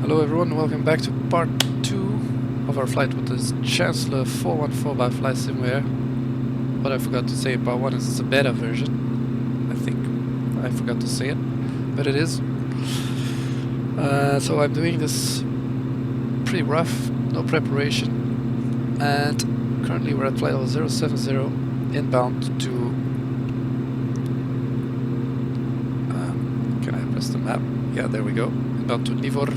Hello everyone, welcome back to part 2 of our flight with this Chancellor 414 by Flysimware. What I forgot to say in part 1 is it's a beta version. I think I forgot to say it, but it is. So I'm doing this pretty rough, no preparation, and currently we're at flight level 070 inbound to... can I press the map? Yeah, there we go. Inbound to Nivor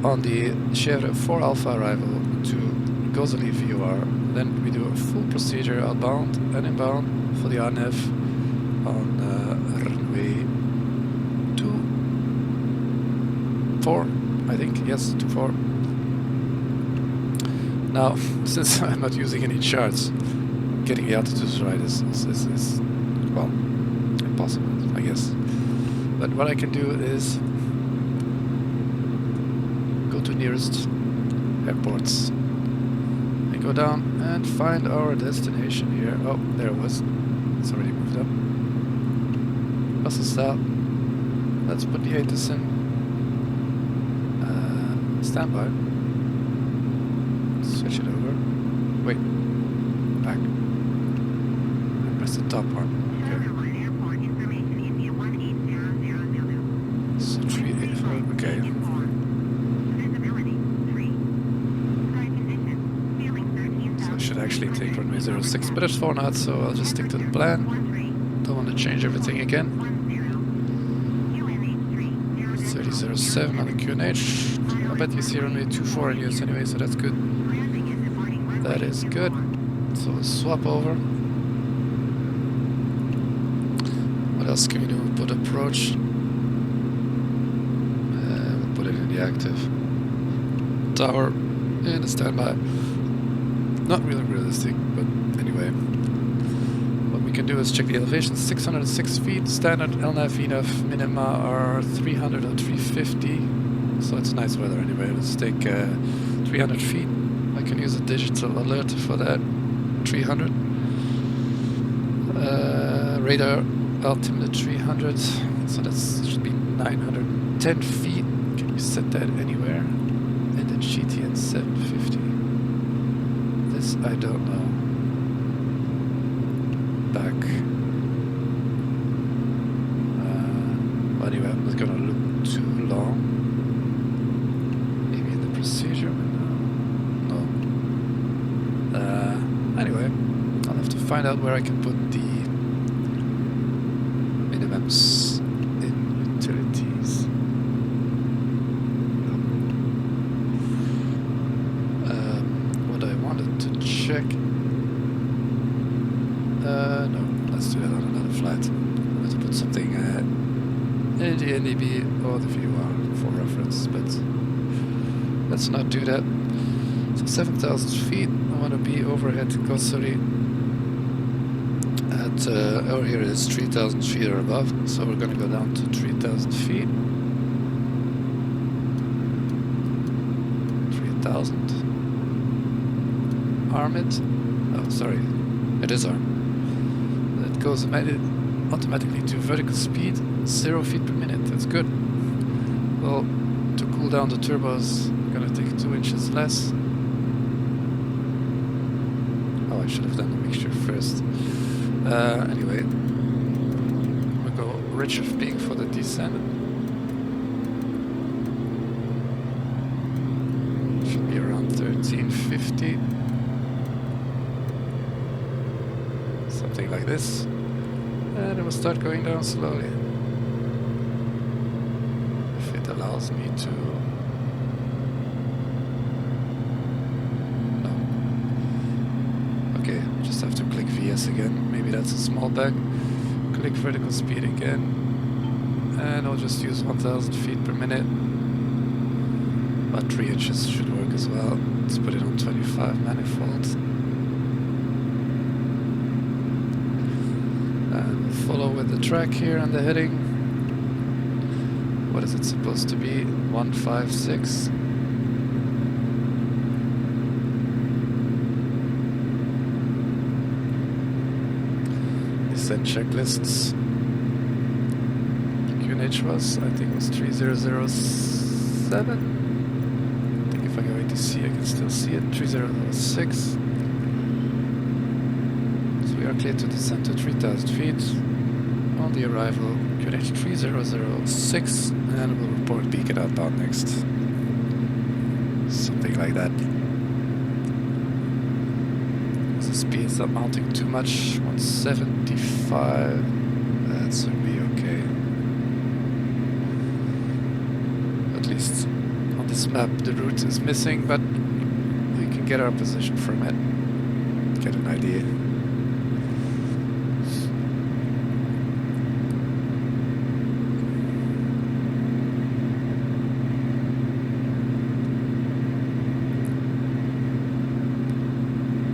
on the Chèvre 4 Alpha arrival to Gozali VOR. Then we do a full procedure outbound and inbound for the RNAV on runway 24, I think. Yes, 24. Now, since I'm not using any charts, getting the altitudes right is well, impossible, I guess. But what I can do is go to nearest airports and go down and find our destination here. Oh, there it was. It's already moved up. Buses out. Let's put the ATIS in. Standby. Switch it over. Wait. Back. And press the top one. So 384. Okay. So I should actually take runway 06, but it's 4 knots, so I'll just stick to the plan. Don't want to change everything again. 3007 on the QNH. I bet you see runway 24 in use anyway, so that's good. That is good. So we'll swap over. What else can we do? We'll put approach. We'll put it in the active. Tower in the standby. Not really realistic, but anyway. What we can do is check the elevation. 606 feet. Standard LNAV VNAV minima are 300 or 350. So it's nice weather anyway. Let's take 300 feet. I can use a digital alert for that. 300. Radar altimeter 300. So that should be 910 feet. Can you set that anywhere? And then GTN 750. This I don't know. Back. Anyway, I'm not gonna look too long. Maybe in the procedure window. No. Anyway, I'll have to find out where I can put the minimums in utilities. What I wanted to check. No, let's do that on another flight. Let's put something in the NAB or the VOR for reference, but let's not do that. So 7,000 feet. I want to be overhead Gozali at over here it is 3,000 feet or above, so we're going to go down to 3,000 feet. 3,000. Arm it. Oh, sorry, it is armed. It goes automatically to vertical speed, 0 feet per minute. That's good. Well, to cool down the turbos, I'm gonna take 2 inches less. Oh, I should have done the mixture first. Anyway, we'll go rich of peak for the descent. Should be around 1350. Something like this. And it will start going down slowly. If it allows me to... No. Okay, just have to click VS again. Maybe that's a small bag. Click vertical speed again. And I'll just use 1,000 feet per minute. About 3 inches should work as well. Let's put it on 25 manifold. Follow with the track here and the heading. What is it supposed to be? 156. Descent checklists. QNH was. I think it was 3007. I think if I go ATC I can still see it. 3006. So we are clear to descend to 3000 feet. On the arrival, QNH 3006, and we'll report beacon outbound next. Something like that. The speed's not mounting too much. 175. That should be okay. At least on this map the route is missing, but we can get our position from it. Get an idea.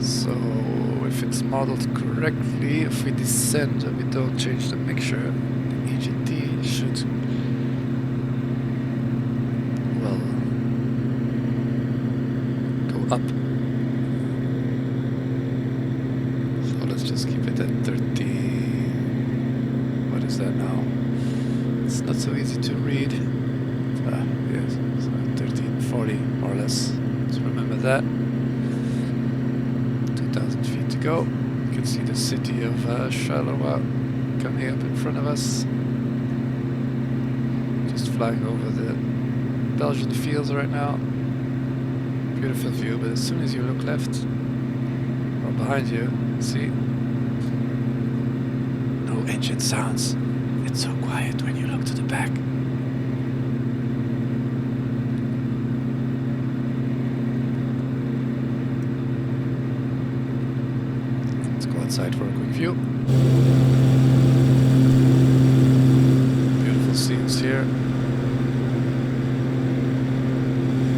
So if it's modeled correctly, if we descend and we don't change the mixture, the EGT should, well, go up. So let's just keep it at 30. What is that now? It's not so easy to read. Yes, so 1340 more or less. Let's remember that. 2,000 feet to go. You can see the city of Charleroi coming up in front of us. Just flying over the Belgian fields right now. Beautiful view, but as soon as you look left or behind you, see no engine sounds. It's so quiet when you look to the back. Outside for a quick view. Beautiful scenes here.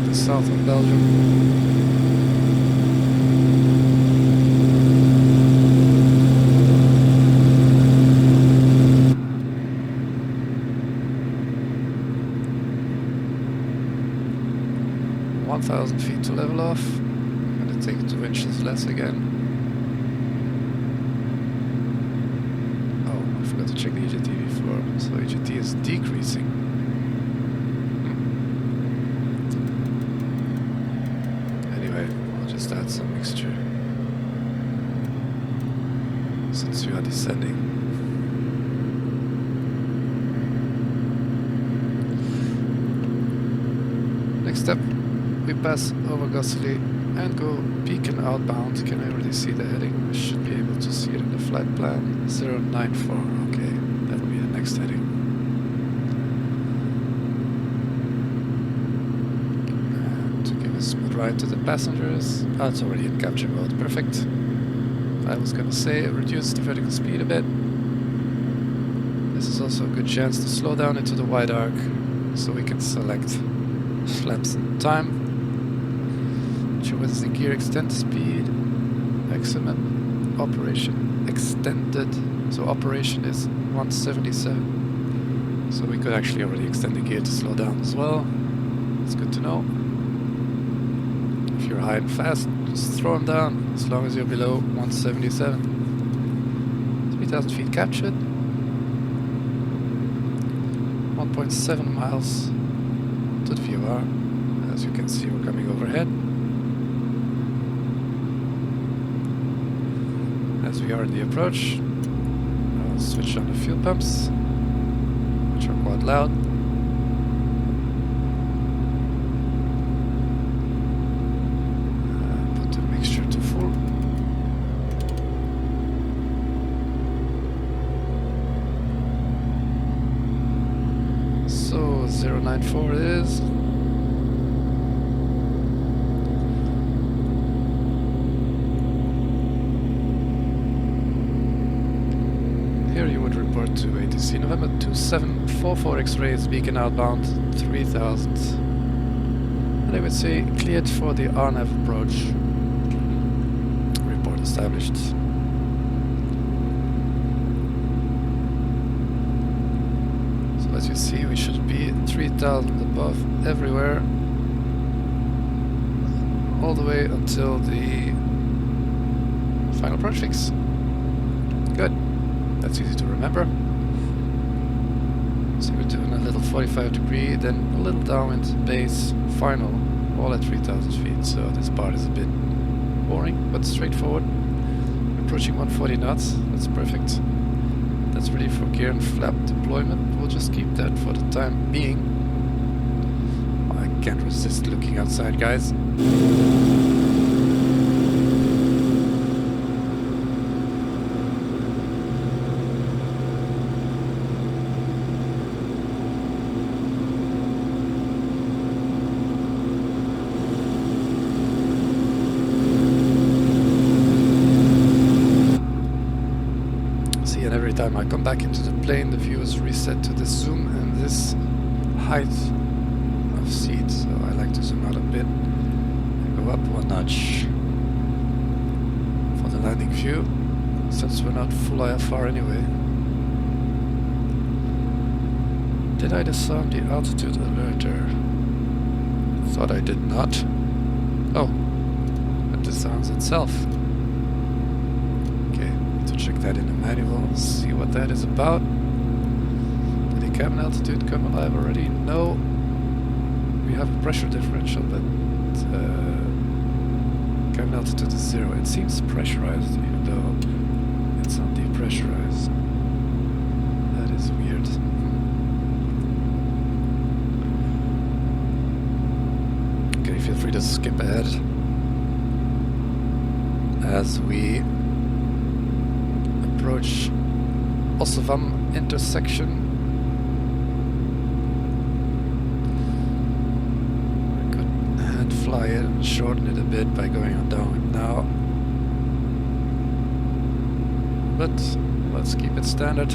The south of Belgium. (1,000 feet to level off. I'm gonna take 2 inches less again. To check the EGT before, so EGT is decreasing. Anyway, I'll just add some mixture since we are descending. Next step, we pass over Gosselies and go beacon outbound. Can I already see the heading? I should be able to see it in the flight plan. 094, okay, that will be the next heading. And to give a smooth ride to the passengers. Oh, it's already in capture mode, perfect. I was gonna say reduce the vertical speed a bit. This is also a good chance to slow down into the wide arc so we can select flaps in time. What is the gear extend speed? Excellent. Operation extended. So operation is 177. So we could actually already extend the gear to slow down as well. It's good to know. If you're high and fast, just throw them down as long as you're below 177. 3,000 feet captured. 1.7 miles to the VOR. As you can see, we're coming overhead. As we are in the approach, I'll switch on the fuel pumps, which are quite loud. Put the mixture to full. So 094 it is. To ATC November 2744 X-rays beacon outbound 3000, and I would say cleared for the RNAV approach. Report established. So as you see, we should be 3000 above everywhere, all the way until the final approach fix. Good. That's easy to remember. So we're doing a little 45 degree, then a little downwind base, final, all at 3000 feet. So this part is a bit boring, but straightforward. Approaching 140 knots, that's perfect. That's ready for gear and flap deployment. We'll just keep that for the time being. I can't resist looking outside, guys. Every time I come back into the plane, the view is reset to this zoom and this height of seat. So I like to zoom out a bit and go up one notch for the landing view, since we're not full IFR anyway. Did I disarm the altitude alerter? Thought I did not. Oh, it disarms itself. Check that in the manual, see what that is about. Did the cabin altitude come alive already? No. We have a pressure differential, but cabin altitude is 0. It seems pressurized, even though it's not depressurized. That is weird. Okay, feel free to skip ahead as we approach Osavam intersection. I could hand fly it and shorten it a bit by going on downwind now, but let's keep it standard.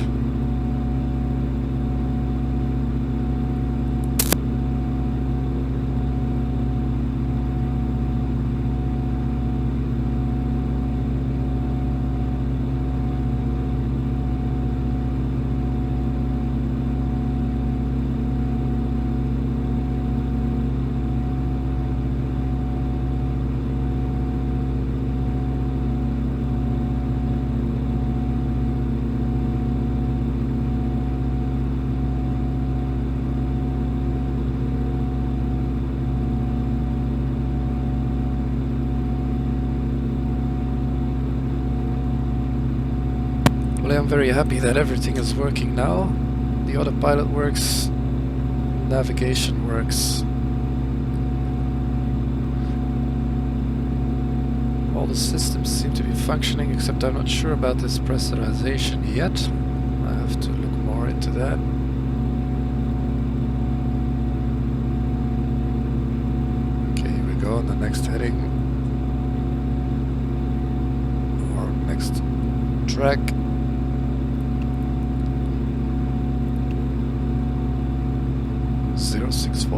Well, I'm very happy that everything is working now. The autopilot works, navigation works. All the systems seem to be functioning, except I'm not sure about this pressurization yet. I have to look more into that. Okay, here we go on the next heading. Or next track. .064.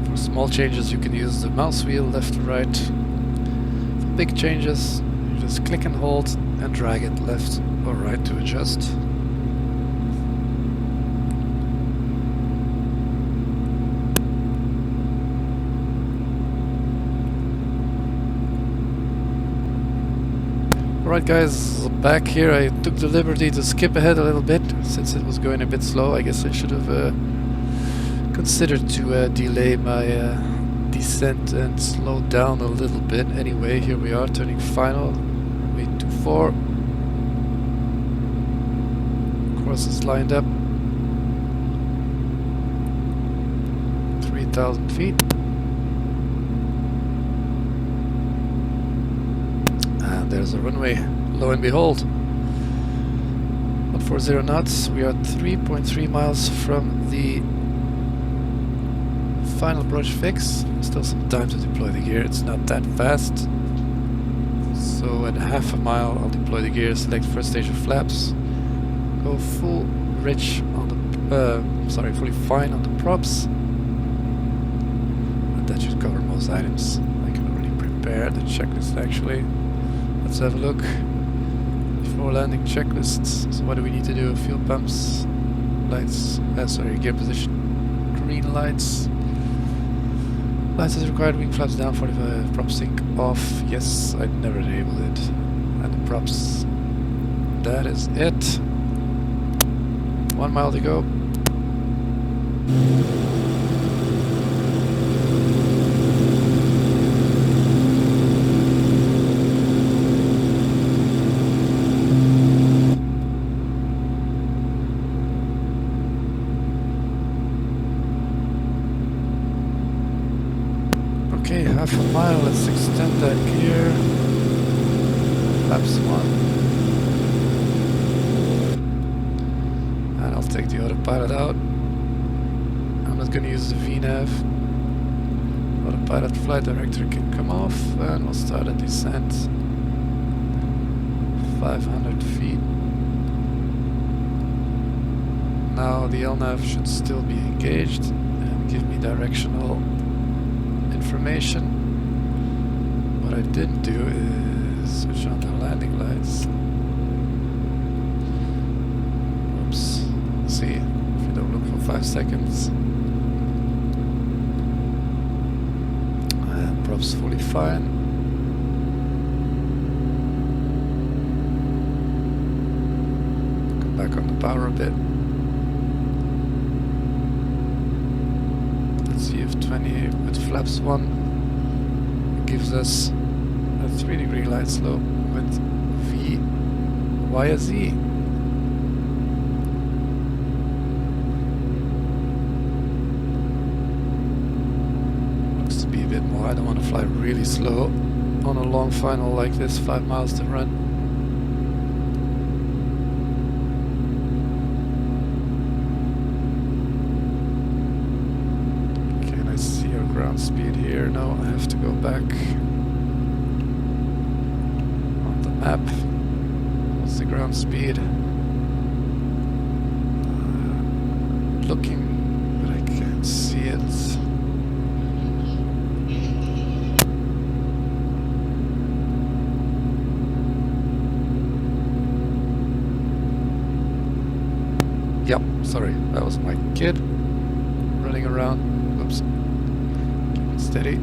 For small changes you can use the mouse wheel left to right. For big changes you just click and hold and drag it left or right to adjust. Alright guys, back here. I took the liberty to skip ahead a little bit since it was going a bit slow. I guess I should have considered to delay my descent and slow down a little bit. Anyway, here we are turning final. 824. Course is lined up. 3,000 feet. There's a runway, lo and behold. 140 knots, we are 3.3 miles from the final approach fix. Still some time to deploy the gear, it's not that fast. So at half a mile I'll deploy the gear, select first stage of flaps, go full rich on the, fully fine on the props. And that should cover most items. I can already prepare the checklist actually. Let's have a look. Before landing checklists. So what do we need to do? Fuel pumps, lights, gear position, green lights. License required, wing flaps down, 45, prop sync off. Yes, I never enabled it. And the props. That is it. 1 mile to go. Okay, half a mile, let's extend that gear. Flaps 1. And I'll take the autopilot out. I'm not gonna use the VNAV. Autopilot flight director can come off and we'll start a descent. 500 feet. Now the LNAV should still be engaged and give me directional information. What I didn't do is switch on the landing lights. Oops. See, if you don't look for 5 seconds. And props fully fine. Come back on the power a bit. Let's see if 20 with flaps 1 gives us a 3-degree light slope with V via Z. Looks to be a bit more. I don't want to fly really slow on a long final like this, 5 miles to run. Can I see our ground speed here? No, I have to go back on the map. What's the ground speed? Looking, but I can't see it. Yep, sorry, that was my kid running around. Oops. Keep it steady.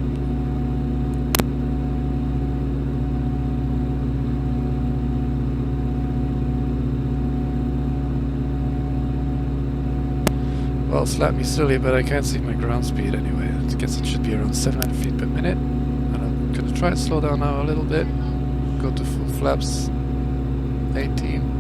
Well, slap me silly, but I can't see my ground speed anyway. I guess it should be around 700 feet per minute. And I'm gonna try to slow down now a little bit. Go to full flaps. 18.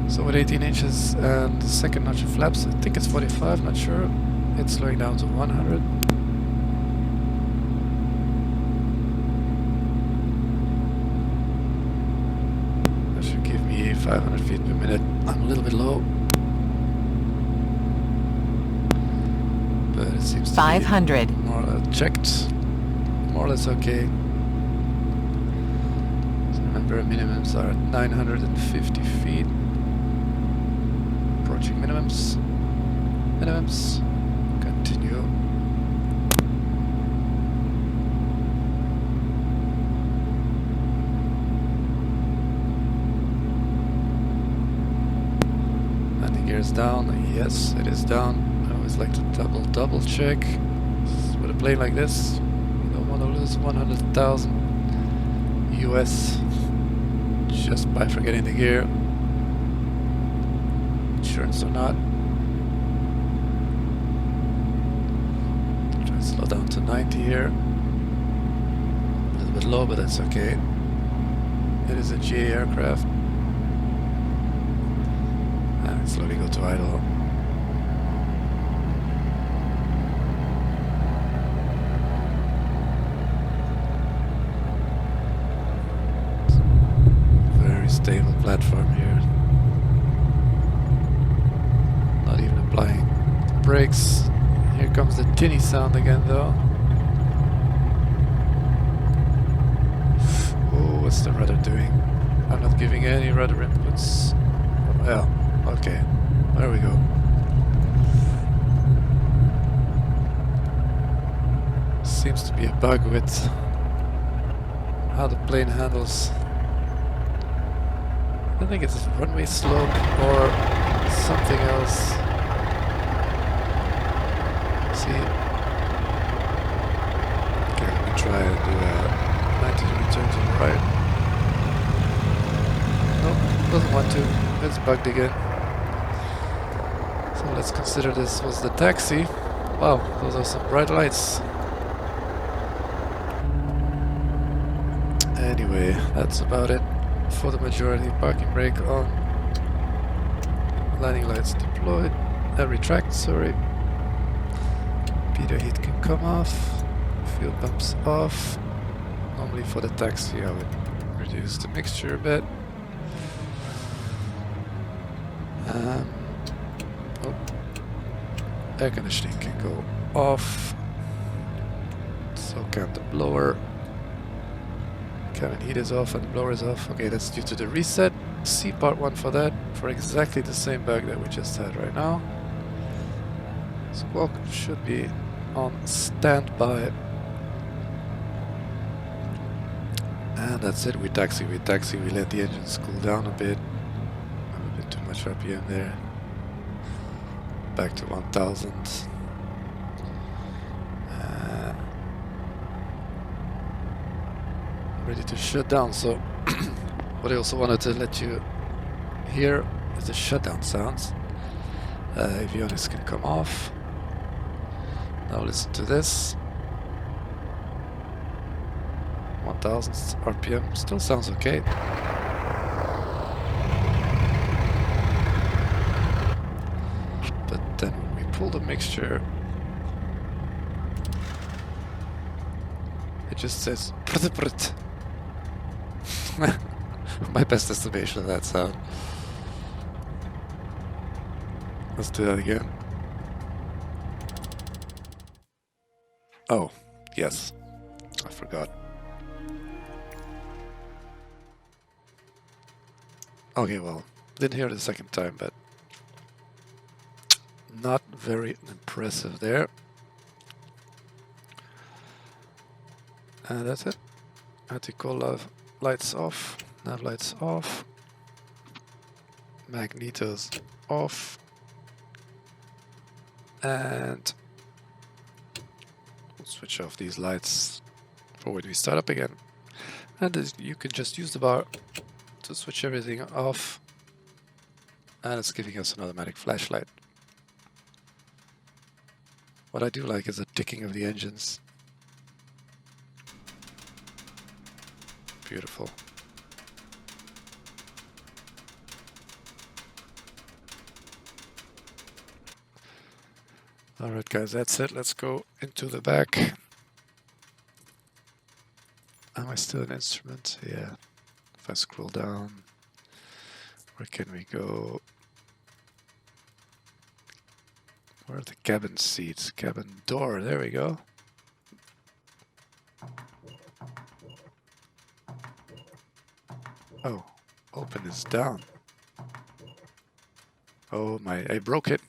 So with 18 inches and the second notch of flaps, I think it's 45, not sure. It's slowing down to 100. That should give me 500 feet per minute. I'm a little bit low. But it seems to 500. be more or less checked. More or less okay. So remember, minimums are at 950 feet. Approaching minimums. Minimums. Continue. Landing gear is down. Yes, it is down. I always like to double check. With a plane like this, you don't want to lose 100,000 US just by forgetting the gear. Insurance or not. Try to slow down to 90 here. A little bit low, but that's okay. It is a GA aircraft. And slowly go to idle. Very stable platform here. Not even applying brakes. Here comes the tinny sound again though. What's the rudder doing? I'm not giving any rudder inputs. Well, okay. There we go. Seems to be a bug with how the plane handles. I think it's a runway slope or something else. See? Okay, let me try and do a 90-degree turn to the right. Nope, doesn't want to. It's bugged again. So let's consider this was the taxi. Wow, those are some bright lights. Anyway, that's about it for the majority. Parking brake on. Landing lights deployed. Retract, sorry. Pitot heat can come off. Fuel pumps off. Normally for the taxi I would reduce the mixture a bit. Air conditioning can go off. So can the blower. Cabin heat is off and the blower is off. Okay, that's due to the reset. See part 1 for that, for exactly the same bug that we just had right now. Squawk should be on standby. And that's it, we taxi, we let the engines cool down a bit. A bit too much RPM there. Back to 1000. Ready to shut down. So what I also wanted to let you hear is the shutdown sounds. Avionics can come off. Now listen to this. 1000 RPM still sounds okay. But then when we pull the mixture, it just says Prrtprrt. My best estimation of that sound. Let's do that again. Oh, yes. I forgot. Okay, well, didn't hear it the second time, but not very impressive there. And that's it. Anti-coil lights off, nav lights off, magnetos off, and we'll switch off these lights for when we start up again. And you can just use the bar to switch everything off, and it's giving us an automatic flashlight. What I do like is the ticking of the engines. Beautiful. Alright guys, that's it. Let's go into the back. Am I still in instrument? Yeah. If I scroll down, where can we go? Where are the cabin seats? Cabin door, there we go. Oh, open is down. Oh my, I broke it.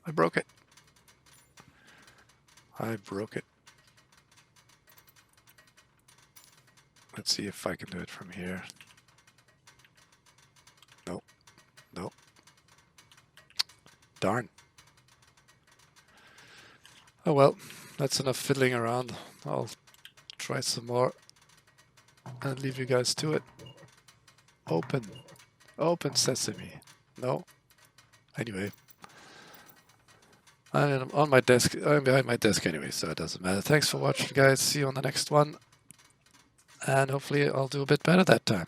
I broke it. I broke it. Let's see if I can do it from here. Nope. Nope. Darn. Oh well, that's enough fiddling around. I'll try some more and leave you guys to it. Open. Open sesame. No. Anyway. I'm on my desk. I'm behind my desk anyway, so it doesn't matter. Thanks for watching, guys. See you on the next one. And hopefully I'll do a bit better that time.